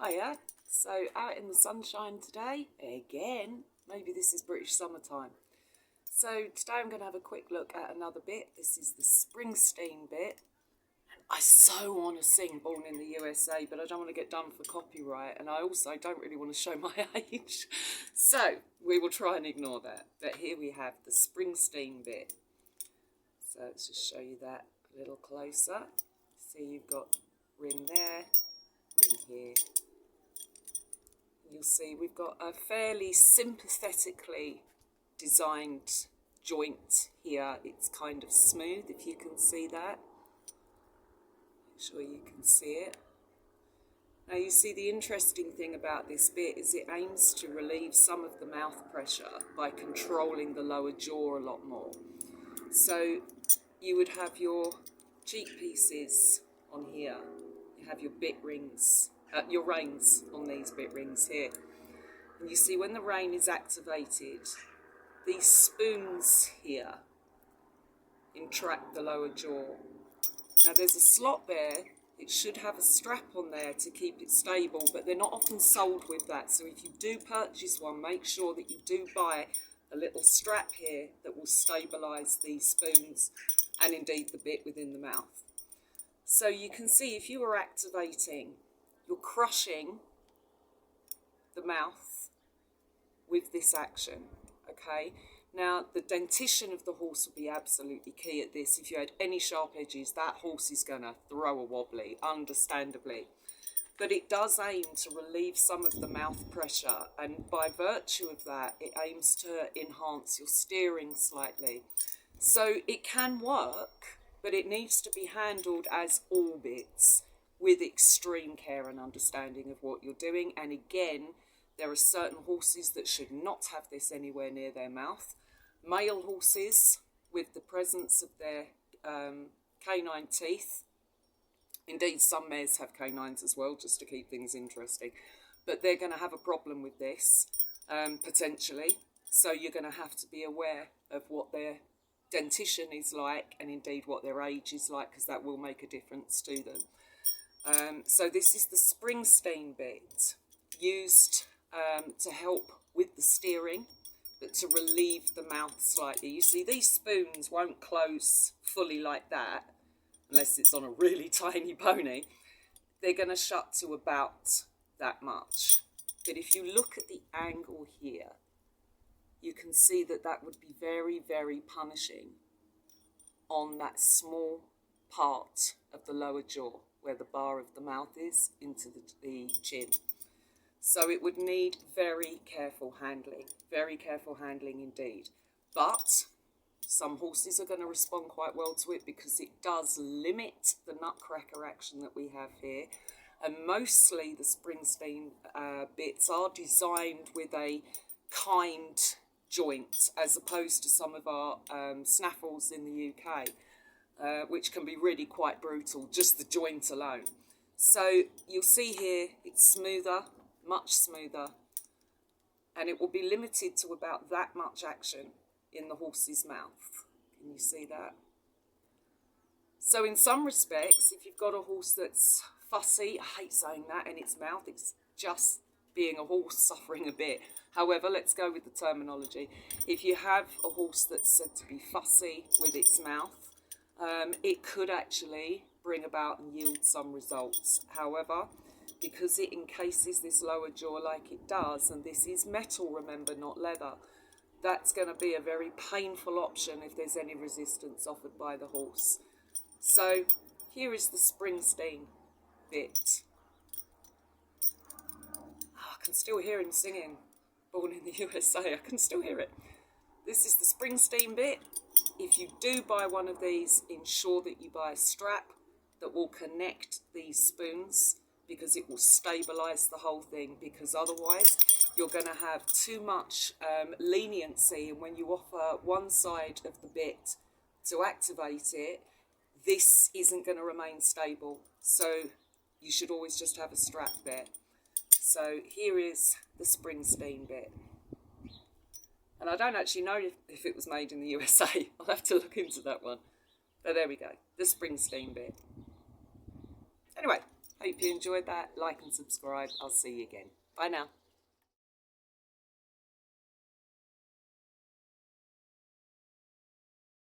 Hiya. So out in the sunshine today, again, maybe this is British summertime. So today I'm going to have a quick look at another bit. This is the Springsteen bit. I so want to sing Born in the USA, but I don't want to get done for copyright, and I also don't really want to show my age. So we will try and ignore that. But here we have the Springsteen bit. So let's just show you that a little closer. See, you've got ring there, ring here. You'll see we've got a fairly sympathetically designed joint here. It's kind of smooth, if you can see that. Make sure you can see it. Now you see the interesting thing about this bit is it aims to relieve some of the mouth pressure by controlling the lower jaw a lot more. So you would have your cheek pieces on here. You have your bit rings. Your reins on these bit rings here. And you see when the rein is activated, these spoons here entrap the lower jaw. Now there's a slot there. It should have a strap on there to keep it stable, but they're not often sold with that. So if you do purchase one, make sure that you do buy a little strap here that will stabilise these spoons and indeed the bit within the mouth. So you can see if you are activating, you're crushing the mouth with this action, okay? Now, the dentition of the horse will be absolutely key at this. If you had any sharp edges, that horse is going to throw a wobbly, understandably. But it does aim to relieve some of the mouth pressure, and by virtue of that, it aims to enhance your steering slightly. So it can work, but it needs to be handled as all bits, with extreme care and understanding of what you're doing. And again, there are certain horses that should not have this anywhere near their mouth. Male horses, with the presence of their canine teeth, indeed some mares have canines as well, just to keep things interesting, but they're going to have a problem with this, potentially. So you're going to have to be aware of what their dentition is like, and indeed what their age is like, because that will make a difference to them. So this is the Springsteen bit, used to help with the steering, but to relieve the mouth slightly. You see, these spoons won't close fully like that, unless it's on a really tiny pony. They're going to shut to about that much. But if you look at the angle here, you can see that that would be very, very punishing on that small part of the lower jaw, where the bar of the mouth is, into the chin. So it would need very careful handling indeed. But some horses are going to respond quite well to it because it does limit the nutcracker action that we have here. And mostly the Springsteen bits are designed with a kind joint, as opposed to some of our snaffles in the UK. Which can be really quite brutal, just the joint alone. So you'll see here it's smoother, much smoother, and it will be limited to about that much action in the horse's mouth. Can you see that? So in some respects, if you've got a horse that's fussy, I hate saying that, in its mouth, it's just being a horse suffering a bit. However, let's go with the terminology. If you have a horse that's said to be fussy with its mouth, it could actually bring about and yield some results. However, because it encases this lower jaw like it does, and this is metal, remember, not leather, that's going to be a very painful option if there's any resistance offered by the horse. So here is the Springsteen bit. Oh, I can still hear him singing Born in the USA. I can still hear it. This is the Springsteen bit. If you do buy one of these, ensure that you buy a strap that will connect these spoons, because it will stabilise the whole thing, because otherwise you're going to have too much leniency, and when you offer one side of the bit to activate it, this isn't going to remain stable. So you should always just have a strap there. So here is the Springsteen bit. And I don't actually know if it was made in the USA. I'll have to look into that one. But there we go, the Springsteen bit. Anyway, Hope you enjoyed that. Like and subscribe. I'll see you again. Bye now.